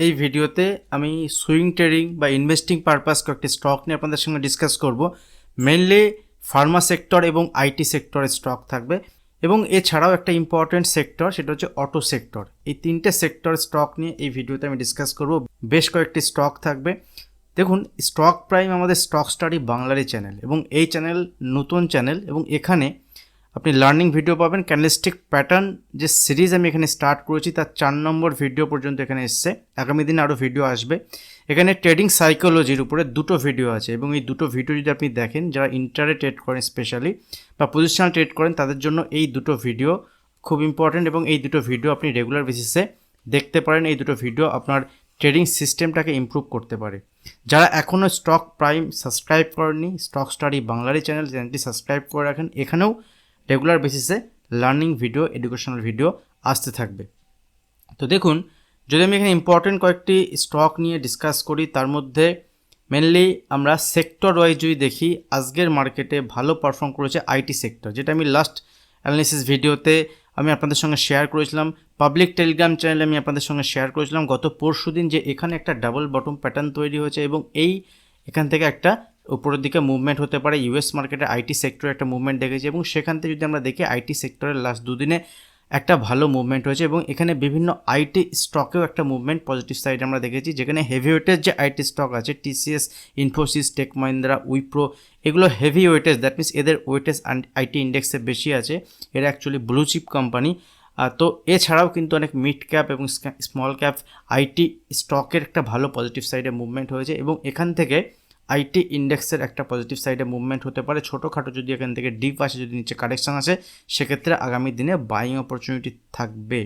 এই ভিডিওতে আমি সুইং ট্রেডিং বা ইনভেস্টিং পারপাস কয়েকটি স্টক নিয়ে আপনাদের সঙ্গে ডিসকাস করব। মেনলি ফার্মা সেক্টর এবং আইটি সেক্টরের স্টক থাকবে এবং এছাড়াও একটা ইম্পর্টেন্ট সেক্টর, সেটা হচ্ছে অটো সেক্টর। এই তিনটে সেক্টর স্টক নিয়ে এই ভিডিওতে আমি ডিসকাস করব। বেশ কয়েকটি স্টক থাকবে। দেখুন, স্টক প্রাইম আমাদের স্টক স্টাডি বাংলারই চ্যানেল এবং এই চ্যানেল নতুন চ্যানেল এবং এখানে আপনি লার্নিং ভিডিও পাবেন। ক্যান্ডেলস্টিক প্যাটার্ন যে সিরিজ আমি এখানে স্টার্ট করেছি তার 4 নম্বর ভিডিও পর্যন্ত এখানে এসছে। আগামী দিনে আরও ভিডিও আসবে। এখানে ট্রেডিং সাইকোলজির উপরে দুটো ভিডিও আছে এবং এই দুটো ভিডিও যদি আপনি দেখেন, যারা ইন্টারে ট্রেড করেন স্পেশালি বা পজিশনাল ট্রেড করেন, তাদের জন্য এই দুটো ভিডিও খুব ইম্পর্টেন্ট এবং এই দুটো ভিডিও আপনি রেগুলার বেসিসে দেখতে পারেন। এই দুটো ভিডিও আপনার ট্রেডিং সিস্টেমটাকে ইমপ্রুভ করতে পারে। যারা এখনও স্টক প্রাইম সাবস্ক্রাইব করেননি, স্টক স্টাডি বাংলারই চ্যানেলটি সাবস্ক্রাইব করে রাখেন। এখানেও রেগুলার বেসিসে লার্নিং ভিডিও, এডুকেশনাল ভিডিও আসতে থাকবে। তো দেখুন, যদি আমি এখানে ইম্পর্টেন্ট কয়েকটি স্টক নিয়ে ডিসকাস করি, তার মধ্যে মেনলি আমরা সেক্টর ওয়াইজ যদি দেখি, আজকের মার্কেটে ভালো পারফর্ম করেছে আইটি সেক্টর, যেটা আমি লাস্ট অ্যানালিসিস ভিডিওতে আমি আপনাদের সঙ্গে শেয়ার করেছিলাম। পাবলিক টেলিগ্রাম চ্যানেলে আমি আপনাদের সঙ্গে শেয়ার করেছিলাম গত পরশুদিন যে এখানে একটা ডাবল বটম প্যাটার্ন তৈরি হয়েছে এবং এখান থেকে একটা উপরের দিকে মুভমেন্ট হতে পারে। ইউএস মার্কেটে আইটি সেক্টরে একটা মুভমেন্ট দেখেছি এবং সেখান থেকে যদি আমরা দেখি আইটি সেক্টরের লাস্ট দুদিনে একটা ভালো মুভমেন্ট হয়েছে এবং এখানে বিভিন্ন আইটি স্টকেও একটা মুভমেন্ট পজিটিভ সাইডে আমরা দেখেছি, যেখানে হেভি ওয়েটেজ যে আইটি স্টক আছে, টিসিএস, ইনফোসিস, টেক মহিন্দ্রা, উইপ্রো, এগুলো হেভি ওয়েটেজ, দ্যাট মিনস এদের ওয়েটেজ আইটি ইন্ডেক্সে বেশি আছে। এরা অ্যাকচুয়ালি ব্লু চিপ কোম্পানি। তো এছাড়াও কিন্তু অনেক মিড ক্যাপ এবং স্মল ক্যাপ আইটি স্টকের একটা ভালো পজিটিভ সাইডে মুভমেন্ট হয়েছে এবং এখান থেকে আইটি ইন্ডেক্সের একটা পজিটিভ সাইডে মুভমেন্ট হতে পারে। ছোটোখাটো যদি এখান থেকে ডিপ আসে, যদি নিচে কারেকশান আসে, সেক্ষেত্রে আগামী দিনে বাইং অপরচুনিটি থাকবে।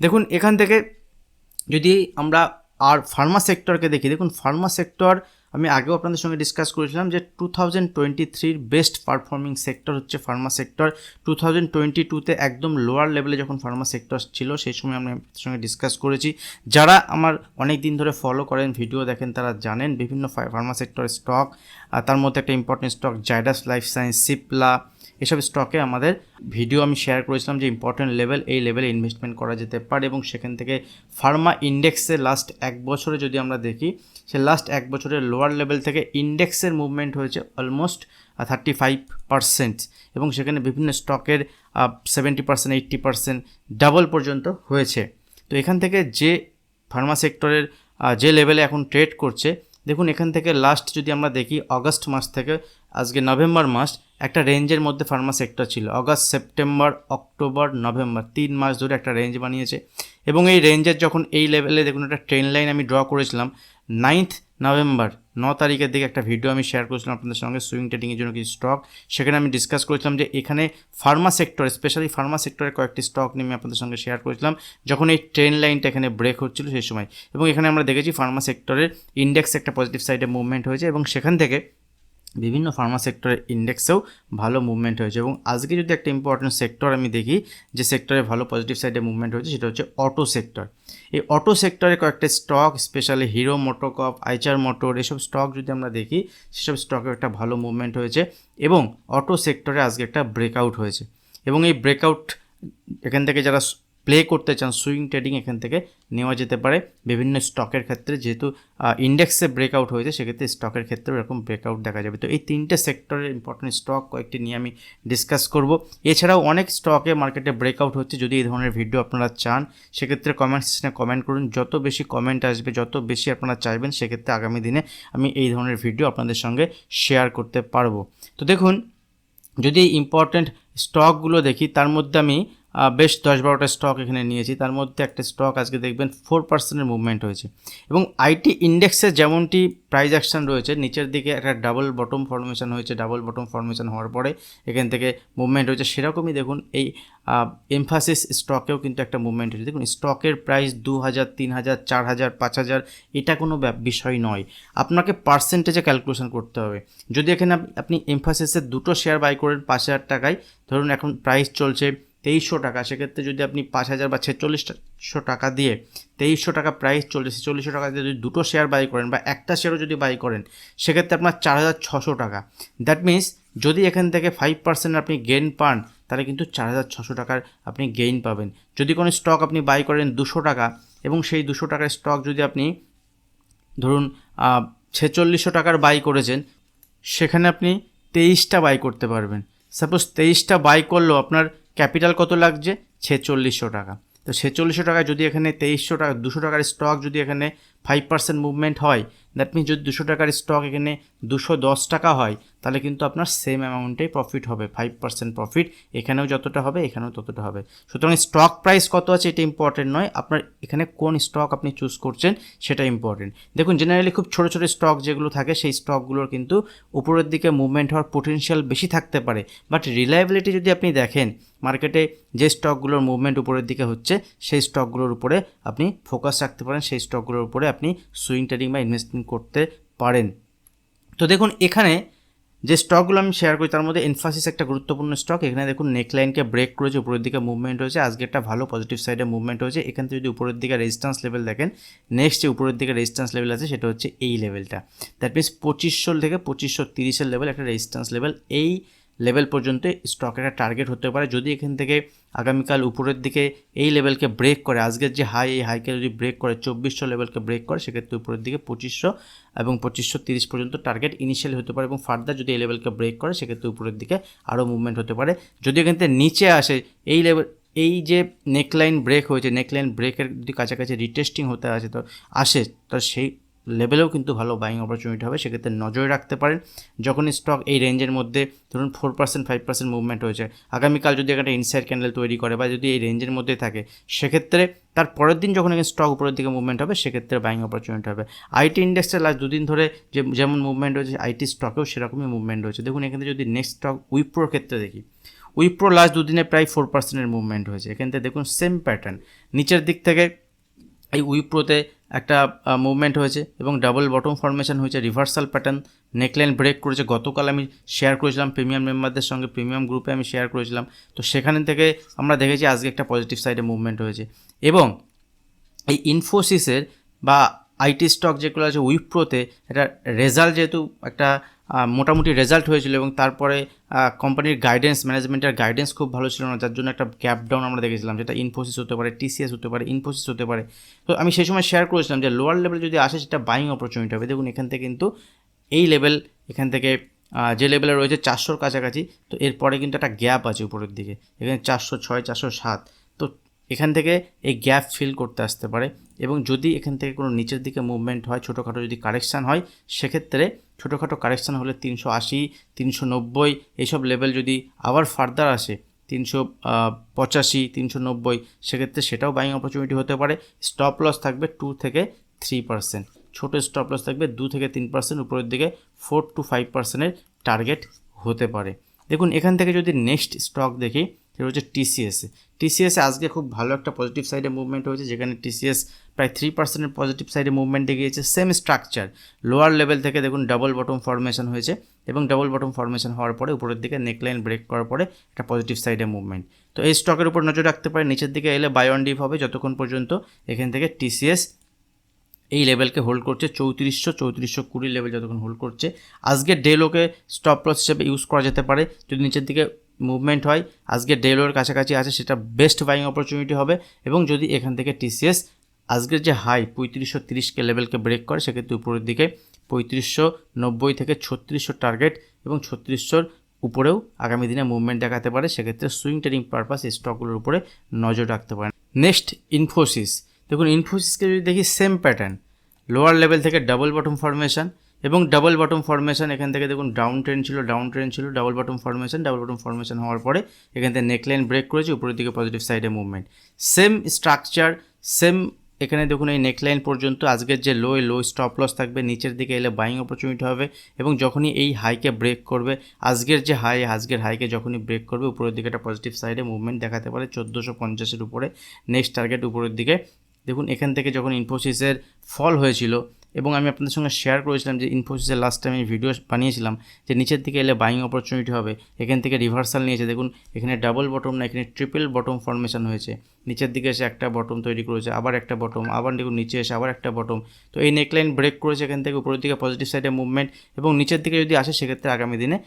দেখুন, এখান থেকে যদি আমরা আর ফার্মা সেক্টরকে দেখি, দেখুন ফার্মা সেক্টর আমি আগেও আপনাদের সঙ্গে ডিসকাস করেছিলাম যে 2023-র বেস্ট পারফর্মিং সেক্টর হচ্ছে ফার্মা সেক্টর। 2022-তে একদম লোয়ার লেভেলে যখন ফার্মা সেক্টর ছিল, সেই সময় আমি আপনাদের সঙ্গে ডিসকাস করেছি। যারা আমার অনেক দিন ধরে ফলো করেন, ভিডিও দেখেন, তারা জানেন বিভিন্ন ফার্মা সেক্টরের স্টক। তার মধ্যে একটা important stock Zydus life science, Cipla, এসব স্টকে আমাদের ভিডিও আমি শেয়ার করেছিলাম যে ইম্পর্টেন্ট লেভেল, এই লেভেলে ইনভেস্টমেন্ট করা যেতে পারে এবং সেখান থেকে ফার্মা ইন্ডেক্সে লাস্ট এক বছরে যদি আমরা দেখি, সে লাস্ট এক বছরের লোয়ার লেভেল থেকে ইন্ডেক্সের মুভমেন্ট হয়েছে অলমোস্ট 35% এবং সেখানে বিভিন্ন স্টকের 70%, 80%, ডাবল পর্যন্ত হয়েছে। তো এখান থেকে যে ফার্মা সেক্টরের যে লেভেলে এখন ট্রেড করছে, দেখুন এখান থেকে লাস্ট যদি আমরা দেখি অগস্ট মাস থেকে আজকে নভেম্বর মাস, একটা রেঞ্জের মধ্যে ফার্মা সেক্টর ছিল। অগস্ট, সেপ্টেম্বর, অক্টোবর, নভেম্বর 3 মাস ধরে একটা রেঞ্জ বানিয়েছে এবং এই রেঞ্জের যখন এই লেভেলে দেখুন একটা ট্রেন্ড লাইন আমি ড্র করেছিলাম 9 নভেম্বর, 9 তারিখের দিকে একটা ভিডিও আমি শেয়ার করেছিলাম আপনাদের সঙ্গে সুইং ট্রেডিংয়ের জন্য কিছু স্টক। সেখানে আমি ডিসকাস করেছিলাম যে এখানে ফার্মা সেক্টর, স্পেশালি ফার্মা সেক্টরের কয়েকটি স্টক নিয়ে আমি আপনাদের সঙ্গে শেয়ার করেছিলাম যখন এই ট্রেন্ড লাইনটা এখানে ব্রেক হচ্ছিল সেই সময়। এবং এখানে আমরা দেখেছি ফার্মা সেক্টরের ইন্ডেক্স একটা পজিটিভ সাইডে মুভমেন্ট হয়েছে এবং সেখান থেকে বিভিন্ন ফার্মা সেক্টরের ইন্ডেক্সেও ভালো মুভমেন্ট হয়েছে। এবং আজকে যদি একটা ইম্পর্টেন্ট সেক্টর আমি দেখি যে সেক্টরে ভালো পজিটিভ সাইডে মুভমেন্ট হয়েছে, সেটা হচ্ছে অটো সেক্টর। এই অটো সেক্টরে কয়েকটা stock, specially hero MotoCorp, Eicher motor, এসব স্টক যদি আমরা দেখি, সেসব স্টকে একটা ভালো মুভমেন্ট হয়েছে এবং অটো সেক্টরে আজকে একটা ব্রেকআউট হয়েছে এবং এই ব্রেকআউট এখান থেকে যারা প্লে করতে চান সুইং ট্রেডিং, এখান থেকে নেওয়া যেতে পারে বিভিন্ন স্টকের ক্ষেত্রে। যেহেতু ইন্ডেক্সে ব্রেকআউট হয়েছে, সেক্ষেত্রে স্টকের ক্ষেত্রেও এরকম ব্রেকআউট দেখা যাবে। তো এই তিনটে সেক্টরের ইম্পর্টেন্ট স্টক কয়েকটি নিয়ে আমি ডিসকাস করব। এছাড়াও অনেক স্টকে মার্কেটে ব্রেকআউট হচ্ছে। যদি এই ধরনের ভিডিও আপনারা চান, সেক্ষেত্রে কমেন্ট সেকশনে কমেন্ট করুন। যত বেশি কমেন্ট আসবে, যত বেশি আপনারা চাইবেন, সেক্ষেত্রে আগামী দিনে আমি এই ধরনের ভিডিও আপনাদের সঙ্গে শেয়ার করতে পারবো। তো দেখুন, যদি ইম্পর্টেন্ট স্টকগুলো দেখি, তার মধ্যে আমি বেশ 10-12টা স্টক এখানে নিয়েছি। তার মধ্যে একটা স্টক আজকে দেখবেন 4%-এর মুভমেন্ট হয়েছে এবং আইটি ইন্ডেক্সে যেমনটি প্রাইস অ্যাকশন রয়েছে, নিচের দিকে একটা ডাবল বটম ফর্মেশন হয়েছে। ডাবল বটম ফর্মেশন হওয়ার পরে এখান থেকে মুভমেন্ট হয়েছে, সেরকমই দেখুন এই এমফাসিস স্টকেও কিন্তু একটা মুভমেন্ট হয়েছে। দেখুন স্টকের প্রাইস 2000, 3000, 4000, 5000, এটা কোনো বিষয় নয়, আপনাকে পার্সেন্টেজে ক্যালকুলেশন করতে হবে। যদি এখানে আপনি এমফাসিসের দুটো শেয়ার বাই করেন 5000 টাকায়, ধরুন এখন প্রাইস চলছে 2300 টাকা, সেক্ষেত্রে যদি আপনি 5000 বা 4600 টাকা দিয়ে 2300 টাকা প্রাইস চলেছে, 4600 টাকা দিয়ে যদি দুটো শেয়ার বাই করেন বা একটা শেয়ারও যদি বাই করেন, সেক্ষেত্রে আপনার 4600 টাকা। দ্যাট মিনস যদি এখান থেকে 5% আপনি গেইন পান, তাহলে কিন্তু 4600 টাকার আপনি গেইন পাবেন। যদি কোনো স্টক আপনি বাই করেন 200 টাকা এবং সেই 200 টাকার স্টক যদি আপনি ধরুন 4600 টাকার বাই করেছেন, সেখানে আপনি 23টা বাই করতে পারবেন। সাপোজ 23টা বাই করলেও আপনার ক্যাপিটাল কত লাগছে? 4600 টাকা। তো 4600 টাকায় যদি এখানে 2300 টাকা 200 টাকার স্টক যদি এখানে 5% মুভমেন্ট হয়, দ্যাট মিনস যদি 200 টাকার স্টক এখানে 210 টাকা হয়, তাহলে কিন্তু আপনার সেম অ্যামাউন্টেই প্রফিট হবে, 5% প্রফিট এখানেও যতটা হবে এখানেও ততটা হবে। সুতরাং স্টক প্রাইস কত আছে এটা ইম্পর্টেন্ট নয়, আপনার এখানে কোন স্টক আপনি চুজ করছেন সেটা ইম্পর্টেন্ট। দেখুন জেনারেলি খুব ছোটো ছোটো স্টক যেগুলো থাকে সেই স্টকগুলোর কিন্তু উপরের দিকে মুভমেন্ট হওয়ার পোটেনশিয়াল বেশি থাকতে পারে, বাট রিলায়েবিলিটি যদি আপনি দেখেন মার্কেটে যে স্টকগুলোর মুভমেন্ট উপরের দিকে হচ্ছে সেই স্টকগুলোর উপরে আপনি ফোকাস রাখতে পারেন, সেই স্টকগুলোর উপরে আপনি সুইং ট্রেডিং বা ইনভেস্টমেন্ট করতে পারেন। তো দেখুন এখানে যে স্টকগুলো আমি শেয়ার করি তার মধ্যে এনফাসিস একটা গুরুত্বপূর্ণ স্টক। এখানে দেখুন নেকলাইনকে ব্রেক করেছে, উপরের দিকে মুভমেন্ট হয়েছে, আজকে একটা ভালো পজিটিভ সাইডে মুভমেন্ট হয়েছে। এখান থেকে যদি উপরের দিকে রেজিস্ট্যান্স লেভেল দেখেন, নেক্সট যে উপরের দিকে রেজিস্ট্যান্স লেভেল আছে সেটা হচ্ছে এই লেভেলটা, দ্যাট মিনস 2500 থেকে 2530 লেভেল একটা রেজিস্ট্যান্স লেভেল। এই লেভেল পর্যন্ত স্টকের একটা টার্গেট হতে পারে। যদি এখান থেকে আগামীকাল উপরের দিকে এই লেভেলকে ব্রেক করে, আজকের যে হাই এই হাইকে যদি ব্রেক করে 2400 লেভেলকে ব্রেক করে, সেক্ষেত্রে উপরের দিকে 2500 এবং 2530 পর্যন্ত টার্গেট ইনিশিয়ালি হতে পারে, এবং ফার্দার যদি এই লেভেলকে ব্রেক করে সেক্ষেত্রে উপরের দিকে আরও মুভমেন্ট হতে পারে। যদি এখান থেকে নিচে আসে এই লেভেল, এই যে নেকলাইন ব্রেক হয়েছে, নেকলাইন ব্রেকের যদি কাছাকাছি রিটেস্টিং হতে আসে তো সেই লেভেলেও কিন্তু ভালো বাইং অপরচুনিটি হবে, সেক্ষেত্রে নজরে রাখতে পারেন। যখন স্টক এই রেঞ্জের মধ্যে ধরুন 4% 5% মুভমেন্ট হয়েছে, আগামীকাল যদি একটা ইনসাইড ক্যান্ডেল তৈরি করে বা যদি এই রেঞ্জের মধ্যে থাকে, সেক্ষেত্রে তার পরের দিন যখন এখানে স্টক উপরের দিকে মুভমেন্ট হবে সেক্ষেত্রে বাইং অপরচুনিটি হবে। আইটি ইন্ডেক্সের লাস্ট দুদিন ধরে যেমন মুভমেন্ট হয়েছে, আইটি স্টকেও সেরকমই মুভমেন্ট হয়েছে। দেখুন এখানে যদি নেক্সট স্টক উইপ্রোর ক্ষেত্রে দেখি, উইপ্রো লাস্ট দুদিনে প্রায় 4% মুভমেন্ট হয়েছে। এখান থেকে দেখুন সেম প্যাটার্ন, নিচের দিক থেকে এই উইপ্রোতে একটা মুভমেন্ট হয়েছে এবং ডাবল বটম ফর্মেশন হয়েছে, রিভার্সাল প্যাটার্ন, নেকলাইন ব্রেক করেছে। গতকাল আমি শেয়ার করেছিলাম প্রিমিয়াম মেম্বারদের সঙ্গে, প্রিমিয়াম গ্রুপে আমি শেয়ার করেছিলাম, তো সেখানে থেকে আমরা দেখেছি আজকে একটা পজিটিভ সাইডে মুভমেন্ট হয়েছে। এবং এই ইনফোসিসের বা আইটি স্টক যেগুলো আছে উইপ্রোতে এটা রেজাল্ট যেহেতু একটা মোটামুটি রেজাল্ট হয়েছিল এবং তারপরে কোম্পানির গাইডেন্স, ম্যানেজমেন্টের গাইডেন্স খুব ভালো ছিল না, যার জন্য একটা গ্যাপ ডাউন আমরা দেখেছিলাম, যেটা ইনফোসিস হতে পারে, টিসিএস হতে পারে, ইনফোসিস হতে পারে। তো আমি সেই সময় শেয়ার করেছিলাম যে লোয়ার লেভেল যদি আসে সেটা বাইং অপরচুনিটি হবে। দেখুন এখান থেকে কিন্তু এই লেভেল, এখান থেকে যে লেভেলে রয়েছে 400-র কাছাকাছি, তো এরপরে কিন্তু একটা গ্যাপ আছে উপরের দিকে, এখানে 406 407, তো এখান থেকে এই গ্যাপ ফিল করতে আসতে পারে। এবং যদি এখান থেকে কোনো নিচের দিকে মুভমেন্ট হয়, ছোটোখাটো যদি কারেকশান হয়, সেক্ষেত্রে ছোটোখাটো কারেকশান হলে 380 390 এইসব লেভেল যদি আবার ফার্দার আসে 385 390, সেক্ষেত্রে সেটাও বাইং অপরচুনিটি হতে পারে। স্টপ লস থাকবে 2 থেকে 3%, ছোটো স্টপ লস থাকবে 2 থেকে 3%, উপরের দিকে 4 to 5%-এর টার্গেট হতে পারে। দেখুন এখান থেকে যদি নেক্সট স্টক দেখি সেটা হচ্ছে টিসিএসে আজকে খুব ভালো একটা পজিটিভ সাইডে মুভমেন্ট হয়েছে, যেখানে টিসিএস প্রায় 3%-এর পজিটিভ সাইডে মুভমেন্টে গিয়েছে। সেম স্ট্রাকচার, লোয়ার লেভেল থেকে দেখুন ডাবল বটম ফর্মেশন হয়েছে এবং ডাবল বটম ফর্মেশন হওয়ার পরে উপরের দিকে নেকলাইন ব্রেক করার পরে একটা পজিটিভ সাইডে মুভমেন্ট। তো এই স্টকের উপর নজর রাখতে পারে, নিচের দিকে এলে বাই অন ডিপ হবে যতক্ষণ পর্যন্ত এখান থেকে টিসিএস এই লেভেলকে হোল্ড করছে, 3420 লেভেল যতক্ষণ হোল্ড করছে। আজকে ডে লোকে স্টপ লস হিসেবে ইউজ করা যেতে পারে। যদি নিচের দিকে মুভমেন্ট হয়, আজকে ডে লোর কাছাকাছি আছে, সেটা বেস্ট বাইং অপরচুনিটি হবে। এবং যদি এখান থেকে টিসিএস আজকের যে হাই 3530 লেভেলকে ব্রেক করে, সেক্ষেত্রে উপরের দিকে 3590 থেকে 3600 টার্গেট এবং 3600-র উপরেও আগামী দিনে মুভমেন্ট দেখাতে পারে। সেক্ষেত্রে সুইং ট্রেডিং পারপাস এই স্টকগুলোর উপরে নজর রাখতে পারেন। নেক্সট ইনফোসিস, দেখুন ইনফোসিসকে যদি দেখি সেম প্যাটার্ন, লোয়ার লেভেল থেকে ডাবল বটম ফর্মেশন এবং ডাবল বটম ফর্মেশন, এখান থেকে দেখুন ডাউন ট্রেন্ড ছিল, ডাবল বটম ফর্মেশন হওয়ার পরে এখান থেকে নেকলাইন ব্রেক করেছে, উপরের দিকে পজিটিভ সাইডে মুভমেন্ট। সেম স্ট্রাকচার, সেম এখানে দেখুন এই নেকলাইন পর্যন্ত আজকের যে লো স্টপ লস থাকবে, নিচের দিকে এলে বাইং অপরচুনিটি হবে। এবং যখনই এই হাইকে ব্রেক করবে, আজকের যে হাই, আজকের হাইকে যখনই ব্রেক করবে, উপরের দিকে একটা পজিটিভ সাইডে মুভমেন্ট দেখাতে পারে 1450-এর উপরে। নেক্সট টার্গেট উপরের দিকে দেখুন এখান থেকে যখন ইনফোসিসের ফল হয়েছিল এবং আমি আপনাদের সঙ্গে শেয়ার করেছিলাম যে ইনফোসিসের লাস্ট টাইম আমি ভিডিও বানিয়েছিলাম যে নিচের দিকে এলে বাইং অপরচুনিটি হবে, এখান থেকে রিভার্সাল নিয়েছে, দেখুন এখানে ডাবল বটম না এখানে ট্রিপল বটম ফর্মেশন হয়েছে, নিচের দিকে এসে একটা বটম তৈরি করেছে, আবার একটা বটম, আবার দেখুন নিচে এসে আবার একটা বটম। তো এই নেকলাইন ব্রেক করেছে, এখান থেকে উপরের দিকে পজিটিভ সাইডে মুভমেন্ট এবং নিচের দিকে যদি আসে সেক্ষেত্রে আগামী দিনে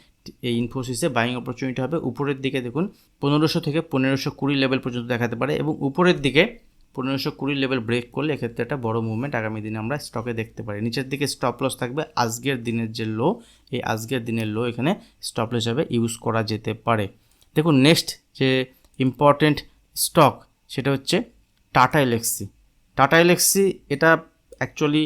এই ইনফোসিসে বাইং অপরচুনিটি হবে। উপরের দিকে দেখুন 1500 থেকে 1520 লেভেল পর্যন্ত দেখাতে পারে এবং উপরের দিকে 1520 লেভেল ব্রেক করলে এক্ষেত্রে একটা বড় মুভমেন্ট আগামী দিনে আমরা স্টকে দেখতে পারি। নিচের দিকে স্টপ লস থাকবে আজকের দিনের যে লো, এই আজকের দিনের লো এখানে স্টপ লস হিসাবে ইউজ করা যেতে পারে। দেখুন নেক্সট যে ইম্পর্টেন্ট স্টক সেটা হচ্ছে টাটা এলএক্সি। টাটা এলএক্সি এটা অ্যাকচুয়ালি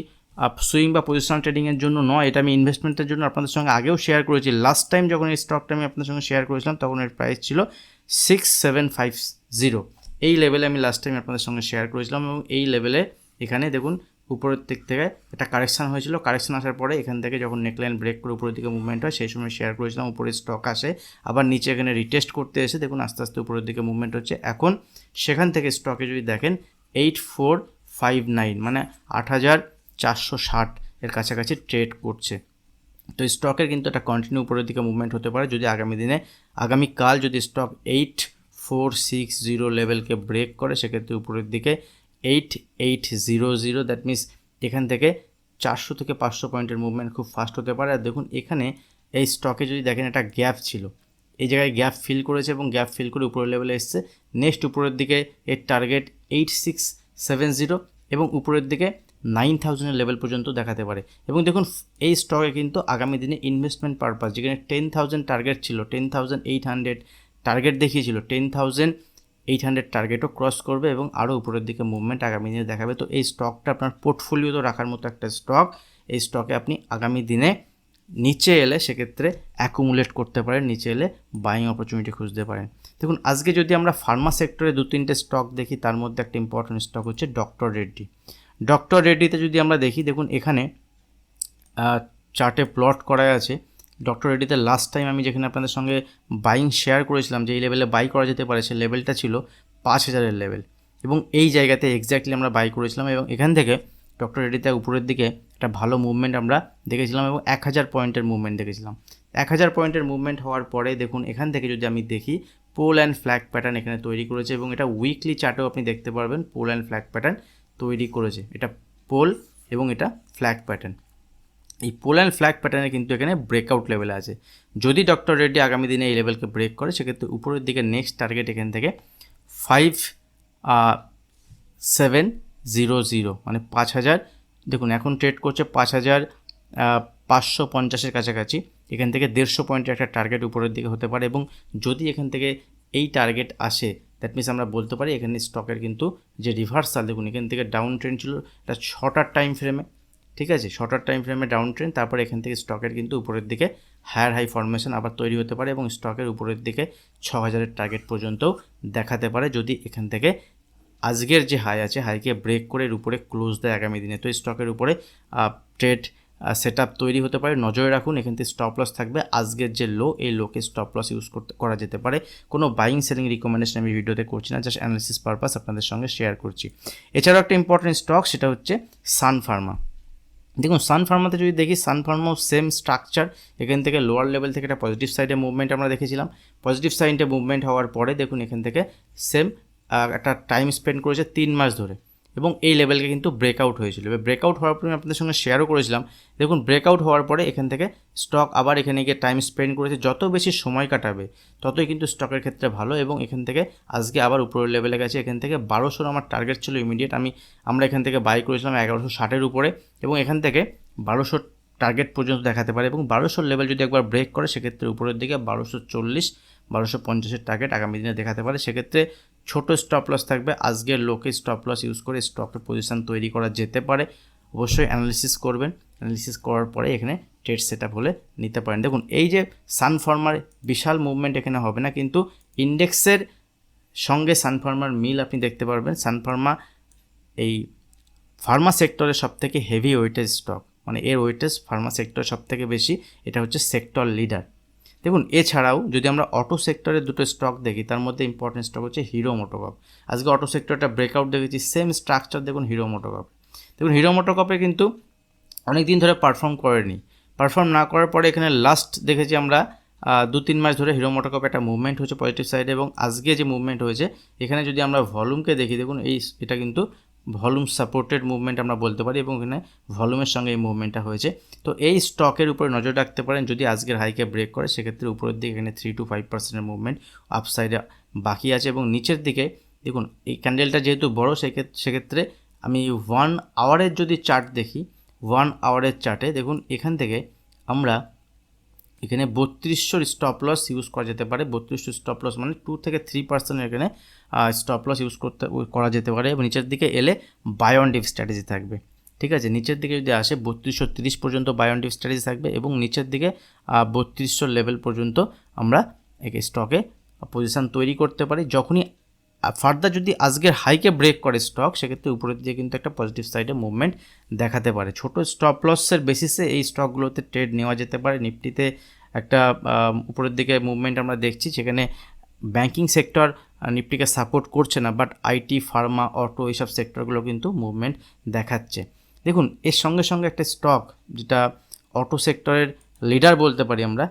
সুইং বা পজিশনাল ট্রেডিংয়ের জন্য নয়, এটা আমি ইনভেস্টমেন্টের জন্য আপনাদের সঙ্গে আগেও শেয়ার করেছি। লাস্ট টাইম যখন এই স্টকটা আমি আপনাদের সঙ্গে শেয়ার করেছিলাম তখন এর প্রাইস ছিল 6750, এই লেভেলে আমি লাস্ট টাইম আপনাদের সঙ্গে শেয়ার করেছিলাম এবং এই লেভেলে এখানে দেখুন উপরের দিক থেকে একটা কারেকশান হয়েছিল, কারেকশান আসার পরে এখান থেকে যখন নেকলাইন ব্রেক করে উপরের দিকে মুভমেন্ট হয় সেই সময় শেয়ার করেছিলাম উপরে স্টক আসে, আবার নিচে এখানে রিটেস্ট করতে এসে দেখুন আস্তে আস্তে উপরের দিকে মুভমেন্ট হচ্ছে। এখন সেখান থেকে স্টকে যদি দেখেন 8459 মানে 8460 এর কাছাকাছি ট্রেড করছে। তো স্টকের কিন্তু একটা কন্টিনিউ উপরের দিকে মুভমেন্ট হতে পারে যদি আগামী দিনে আগামীকাল যদি স্টক 8460 লেভেলকে ব্রেক করে সেক্ষেত্রে উপরের দিকে 8800, দ্যাট মিনস এখান থেকে 400 থেকে 500 পয়েন্টের মুভমেন্ট খুব ফাস্ট হতে পারে। আর দেখুন এখানে এই স্টকে যদি দেখেন একটা গ্যাপ ছিল, এই জায়গায় গ্যাপ ফিল করেছে এবং গ্যাপ ফিল করে উপরের লেভেলে এসছে। নেক্সট উপরের দিকে এর টার্গেট 8670 এবং উপরের দিকে 9000 লেভেল পর্যন্ত দেখাতে পারে। এবং দেখুন এই স্টকে কিন্তু আগামী দিনে ইনভেস্টমেন্ট পারপাস যেখানে 10,000 টার্গেট ছিল, 10,800 টার্গেট দেখিয়েছিল, 10,800 টার্গেটও ক্রস করবে এবং আরও উপরের দিকে মুভমেন্ট আগামী দিনে দেখাবে। তো এই স্টকটা আপনার পোর্টফোলিওতে রাখার মতো একটা স্টক। এই স্টকে আপনি আগামী দিনে নিচে এলে সেক্ষেত্রে অ্যাকুমুলেট করতে পারেন, নিচে এলে বাইং অপরচুনিটি খুঁজতে পারেন। দেখুন আজকে যদি আমরা ফার্মা সেক্টরে 2-3টে স্টক দেখি তার মধ্যে একটা ইম্পর্টেন্ট স্টক হচ্ছে ডক্টর রেড্ডি। ডক্টর রেড্ডিতে যদি আমরা দেখি দেখুন এখানে চার্টে প্লট করা আছে। ডক্টর রেড্ডিতে লাস্ট টাইম আমি যেখানে আপনাদের সঙ্গে বাইং শেয়ার করেছিলাম যে এই লেভেলে বাই করা যেতে পারে সে লেভেলটা ছিল 5000 লেভেল এবং এই জায়গাতে এক্স্যাক্টলি আমরা বাই করেছিলাম এবং এখান থেকে ডক্টর রেড্ডিতে উপরের দিকে একটা ভালো মুভমেন্ট আমরা দেখেছিলাম এবং 1000 পয়েন্টের মুভমেন্ট দেখেছিলাম। 1000 পয়েন্টের মুভমেন্ট হওয়ার পরে দেখুন এখান থেকে যদি আমি দেখি পোল অ্যান্ড ফ্ল্যাগ প্যাটার্ন এখানে তৈরি করেছে এবং এটা উইকলি চার্টেও আপনি দেখতে পারবেন পোল অ্যান্ড ফ্ল্যাগ প্যাটার্ন তৈরি করেছে। এটা পোল এবং এটা ফ্ল্যাগ প্যাটার্ন, এই পোল অ্যান্ড ফ্ল্যাগ প্যাটার্নে কিন্তু এখানে ব্রেকআউট লেভেলে আছে। যদি ডক্টর রেড্ডি আগামী দিনে এই লেভেলকে ব্রেক করে সেক্ষেত্রে উপরের দিকে নেক্সট টার্গেট এখান থেকে 5700 মানে 5000। দেখুন এখন ট্রেড করছে 5550 কাছাকাছি, এখান থেকে 150 পয়েন্টের একটা টার্গেট উপরের দিকে হতে পারে এবং যদি এখান থেকে এই টার্গেট আসে দ্যাট মিনস আমরা বলতে পারি এখানে স্টকের কিন্তু যে রিভার্সাল দেখুন এখান থেকে ডাউন ট্রেন্ড ছিল এটা শর্টার টাইম ফ্রেমে, ঠিক আছে, শর্টার টাইম ফ্রেমে ডাউন ট্রেন্ড, তারপরে এখান থেকে স্টকের কিন্তু উপরের দিকে হায়ার হাই ফরমেশন আবার তৈরি হতে পারে এবং স্টকের উপরের দিকে 6000 টার্গেট পর্যন্তও দেখাতে পারে যদি এখান থেকে আজকের যে হাই আছে হাইকে ব্রেক করে এর উপরে ক্লোজ দেয় আগামী দিনে। তো স্টকের উপরে ট্রেড সেট আপ তৈরি হতে পারে, নজরে রাখুন। এখান থেকে স্টপ লস থাকবে আজকের যে লো, এই লোকে স্টপ লস ইউজ করা যেতে পারে। কোনো বাইং সেলিং রিকমেন্ডেশন আমি ভিডিওতে করছি না, জাস্ট অ্যানালিসিস পারপাস আপনাদের সঙ্গে শেয়ার করছি। এছাড়াও একটা ইম্পর্টেন্ট স্টক সেটা হচ্ছে সান ফার্মা। দেখুন সান ফার্মাতে যদি দেখি সান ফার্মাও সেম স্ট্রাকচার, এখান থেকে লোয়ার লেভেল থেকে একটা পজিটিভ সাইডে মুভমেন্ট আমরা দেখেছিলাম, পজিটিভ সাইডে মুভমেন্ট হওয়ার পরে দেখুন এখান থেকে সেম একটা টাইম স্পেন্ড করেছে 3 মাস ধরে এবং এই লেভেলকে কিন্তু ব্রেকআউট হয়েছিল। এবার ব্রেকআউট হওয়ার পরে আমি আপনাদের সঙ্গে শেয়ারও করেছিলাম, দেখুন ব্রেকআউট হওয়ার পরে এখান থেকে স্টক আবার এখানে গিয়ে টাইম স্পেন্ড করেছে, যত বেশি সময় কাটাবে ততই কিন্তু স্টকের ক্ষেত্রে ভালো এবং এখান থেকে আজকে আবার উপরের লেভেলে গেছে। এখান থেকে 1200 আমার টার্গেট ছিল ইমিডিয়েট, আমরা এখান থেকে বাই করেছিলাম 1160-এর উপরে এবং এখান থেকে 1200 টার্গেট পর্যন্ত দেখাতে পারে এবং 1200 লেভেল যদি একবার ব্রেক করে সেক্ষেত্রে উপরের দিকে 1240-1250-এর টার্গেট আগামী দিনে দেখাতে পারে। সেক্ষেত্রে ছোট স্টপ লস থাকবে, আজকের লোকে স্টপ লস ইউজ করে স্টকের পজিশন তৈরি করা যেতে পারে। অবশ্যই অ্যানালিসিস করবেন, অ্যানালিসিস করার পরে এখানে ট্রেড সেট আপ হলে নিতে পারেন। দেখুন এই যে সানফার্মার বিশাল মুভমেন্ট এখানে হবে না, কিন্তু ইন্ডেক্সের সঙ্গে সানফার্মার মিল আপনি দেখতে পারবেন। সানফার্মা এই ফার্মা সেক্টরের সবথেকে হেভি ওয়েটেজ স্টক, মানে এর ওয়েটেজ ফার্মা সেক্টর সবথেকে বেশি, এটা হচ্ছে সেক্টর লিডার। দেখুন এছাড়াও যদি আমরা অটো সেক্টরের দুটো স্টক দেখি তার মধ্যে ইম্পর্টেন্ট স্টক হচ্ছে হিরো মোটোকর্প। আজকে অটো সেক্টরটা ব্রেকআউট দেখেছি, সেম স্ট্রাকচার দেখুন হিরো মোটোকর্প। দেখুন হিরো মোটোকর্পে কিন্তু অনেক দিন ধরে পারফর্ম করেনি। পারফর্ম না করার পরে এখানে লাস্ট দেখেছি আমরা 2-3 মাস ধরে হিরো মোটোকর্প একটা মুভমেন্ট হচ্ছে পজিটিভ সাইডে, এবং আজকে যে মুভমেন্ট হয়েছে এখানে যদি আমরা ভলিউমকে দেখি, দেখুন এটা কিন্তু ভলিউম সাপোর্টেড মুভমেন্ট আমরা বলতে পারি, এবং এখানে ভলিউমের সঙ্গে এই মুভমেন্টটা হয়েছে। তো এই স্টকের উপরে নজর রাখতে পারেন, যদি আজকের হাইকে ব্রেক করে সেক্ষেত্রে উপরের দিকে এখানে 3-5% মুভমেন্ট আপসাইডে বাকি আছে, এবং নিচের দিকে দেখুন এই ক্যান্ডেলটা যেহেতু বড় সেক্ষেত্রে আমি 1 আওয়ারের যদি চার্ট দেখি, 1 আওয়ারের চার্টে দেখুন এখান থেকে আমরা এখানে 3200 স্টপ লস ইউজ করা যেতে পারে। 3200 স্টপ লস মানে 2-3% এখানে স্টপ লস ইউজ করা যেতে পারে, এবং নিচের দিকে এলে বাই অন ডিপ স্ট্র্যাটেজি থাকবে। ঠিক আছে, নিচের দিকে যদি আসে 3230 পর্যন্ত বাই অন ডিপ স্ট্র্যাটেজি থাকবে, এবং নিচের দিকে 3200 লেভেল পর্যন্ত আমরা স্টকে পজিশন তৈরি করতে পারি। যখনই ফার্দার যদি আজকের হাইকে ব্রেক করে স্টক, সেক্ষেত্রে উপরের দিকে কিন্তু একটা পজিটিভ সাইডে মুভমেন্ট দেখাতে পারে। ছোট স্টপ লসের বেসিসে এই স্টকগুলোতে ট্রেড নেওয়া যেতে পারে। নিফটিতে একটা উপরের দিকে মুভমেন্ট আমরা দেখছি, সেখানে ব্যাংকিং সেক্টর নিফটিকে সাপোর্ট করছে না, বাট আইটি, ফার্মা, অটো এইসব সেক্টরগুলো কিন্তু মুভমেন্ট দেখাচ্ছে। দেখুন এর সঙ্গে সঙ্গে একটা স্টক যেটা অটো সেক্টরের লিডার বলতে পারি আমরা,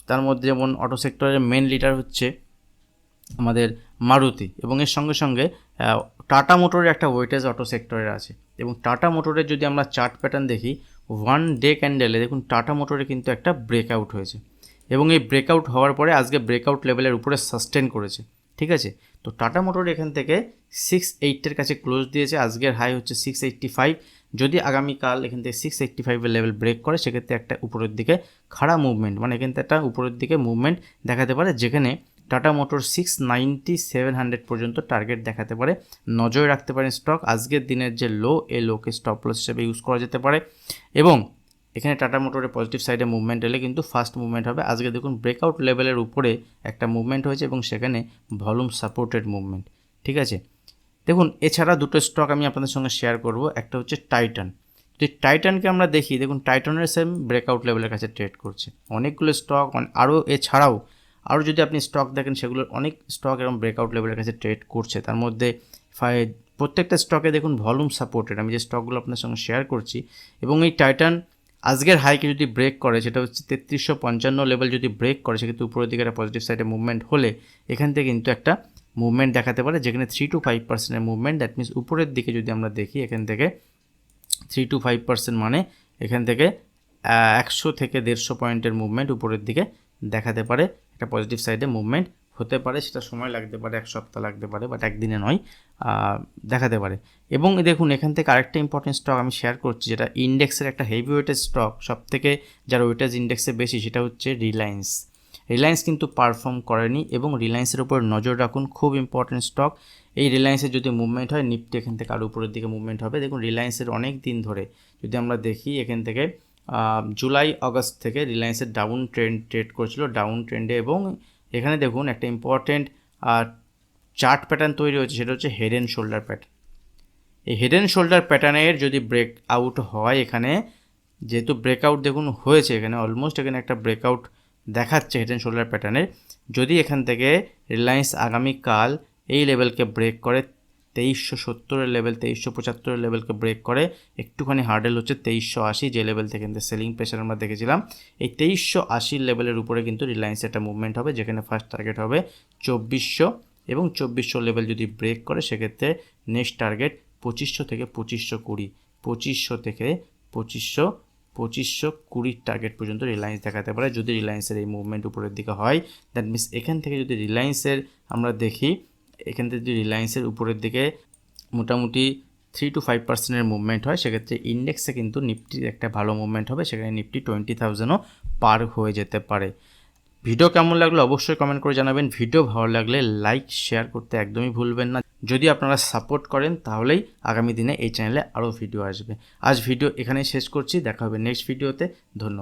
তার মধ্যে যেমন অটো সেক্টরের মেন লিডার হচ্ছে আমাদের মারুতি, এবং এর সঙ্গে সঙ্গে টাটা মোটরের একটা ওয়েটেজ অটো সেক্টরের আছে। এবং টাটা মোটরের যদি আমরা চার্ট প্যাটার্ন দেখি, 1 ডে ক্যান্ডেলে দেখুন টাটা মোটরে কিন্তু একটা ব্রেকআউট হয়েছে, এবং এই ব্রেকআউট হওয়ার পরে আজকে ব্রেকআউট লেভেলের উপরে সাস্টেন করেছে। ঠিক আছে, তো টাটা মোটর এখান থেকে 680 কাছে ক্লোজ দিয়েছে, আজকের হাই হচ্ছে 685। যদি আগামীকাল এখান থেকে 685 লেভেল ব্রেক করে সেক্ষেত্রে একটা উপরের দিকে খাড়া মুভমেন্ট, মানে এখান থেকে একটা উপরের দিকে মুভমেন্ট দেখাতে পারে, যেখানে টাটা মোটর 690-700 পর্যন্ত টার্গেট দেখাতে পারে। নজরে রাখতে পারেন স্টক। আজকের দিনের যে লো, এই লোকে স্টপ লস হিসেবে ইউজ করা যেতে পারে, এবং এখানে টাটা মোটরের পজিটিভ সাইডে মুভমেন্ট এলে কিন্তু ফার্স্ট মুভমেন্ট হবে। আজকে দেখুন ব্রেকআউট লেভেলের উপরে একটা মুভমেন্ট হয়েছে, এবং সেখানে ভলিউম সাপোর্টেড মুভমেন্ট। ঠিক আছে, দেখুন এছাড়া দুটো স্টক আমি আপনাদের সঙ্গে শেয়ার করব। একটা হচ্ছে টাইটান। যদি টাইটানকে আমরা দেখি, দেখুন টাইটানের সেম ব্রেকআউট লেভেলের কাছে ট্রেড করছে। অনেকগুলো স্টক আরও এছাড়াও আরও যদি আপনি স্টক দেখেন, সেগুলোর অনেক স্টক এরকম ব্রেকআউট লেভেলের কাছে ট্রেড করছে। তার মধ্যে প্রত্যেকটা স্টকে দেখুন ভলিউম সাপোর্টেড, আমি যে স্টকগুলো আপনার সঙ্গে শেয়ার করছি। এবং এই টাইটান আজকের হাইকে যদি ব্রেক করে, সেটা হচ্ছে 3355 লেভেল যদি ব্রেক করে, সেক্ষেত্রে উপরের দিকে একটা পজিটিভ সাইডে মুভমেন্ট হলে এখান থেকে কিন্তু একটা মুভমেন্ট দেখাতে পারে, যেখানে 3-5% মুভমেন্ট। দ্যাট মিনস উপরের দিকে যদি আমরা দেখি, এখান থেকে 3-5% মানে এখান থেকে 100 থেকে 150 পয়েন্টের মুভমেন্ট উপরের দিকে দেখাতে পারে। একটা পজিটিভ সাইডে মুভমেন্ট হতে পারে, সেটা সময় লাগতে পারে, 1 সপ্তাহ লাগতে পারে, বাট একদিনে নয়, দেখাতে পারে। এবং দেখুন এখান থেকে আরেকটা ইম্পর্টেন্ট স্টক আমি শেয়ার করছি, যেটা ইন্ডেক্সের একটা হেভি ওয়েটেজ স্টক, সব থেকে যার ওয়েটেজ ইন্ডেক্সে বেশি, সেটা হচ্ছে রিলায়েন্স। রিলায়েন্স কিন্তু পারফর্ম করেনি, এবং রিলায়েন্সের উপর নজর রাখুন, খুব ইম্পর্টেন্ট স্টক। এই রিলায়েন্সের যদি মুভমেন্ট হয়, নিফটি এখান থেকে আরও উপরের দিকে মুভমেন্ট হবে। দেখুন রিলায়েন্সের অনেক দিন ধরে যদি আমরা দেখি, এখান থেকে জুলাই আগস্ট থেকে রিলায়েন্সের ডাউন ট্রেড করছিল, ডাউন ট্রেন্ডে, এবং এখানে দেখুন একটা ইম্পর্টেন্ট চার্ট প্যাটার্ন তৈরি হয়েছে, সেটা হচ্ছে হেড অ্যান্ড শোল্ডার প্যাটার্ন। এই হেড অ্যান্ড শোল্ডার প্যাটার্নের যদি ব্রেক আউট হয়, এখানে যেহেতু ব্রেকআউট দেখুন হয়েছে, এখানে অলমোস্ট এখানে একটা ব্রেকআউট দেখাচ্ছে হেড অ্যান্ড শোল্ডার প্যাটার্নের। যদি এখান থেকে রিলায়েন্স আগামীকাল এই লেভেলকে ব্রেক করে, 2370 লেভেল, 2375 লেভেলকে ব্রেক করে, একটুখানি হার্ডেল হচ্ছে 2380, যে লেভেল থেকে সেলিং প্রেশার আমরা দেখেছিলাম। এই 2380 লেভেলের উপরে কিন্তু রিলায়েন্স একটা মুভমেন্ট হবে, যেখানে ফার্স্ট টার্গেট হবে 2400, এবং 2400 লেভেল যদি ব্রেক করে, সেক্ষেত্রে নেক্সট টার্গেট 2500 থেকে 2520, 2500 থেকে 2520 টার্গেট পর্যন্ত রিলায়েন্স দেখাতে পারে, যদি রিলায়েন্সের এই মুভমেন্ট উপরের দিকে হয়। দ্যাট মিনস এখান থেকে যদি রিলায়েন্সের আমরা দেখি, এখান থেকে যদি রিলায়েন্সের উপরের দিকে মোটামুটি 3-5%-এর মুভমেন্ট হয়, সেক্ষেত্রে ইন্ডেক্সে কিন্তু নিফটির একটা ভালো মুভমেন্ট হবে, সেখানে নিফটি 20,000ও পার হয়ে যেতে পারে। ভিডিও কেমন লাগলো অবশ্যই কমেন্ট করে জানাবেন। ভিডিও ভালো লাগলে লাইক শেয়ার করতে একদমই ভুলবেন না। যদি আপনারা সাপোর্ট করেন, তাহলেই আগামী দিনে এই চ্যানেলে আরও ভিডিও আসবে। আজ ভিডিও এখানেই শেষ করছি, দেখা হবে নেক্সট ভিডিওতে। ধন্যবাদ।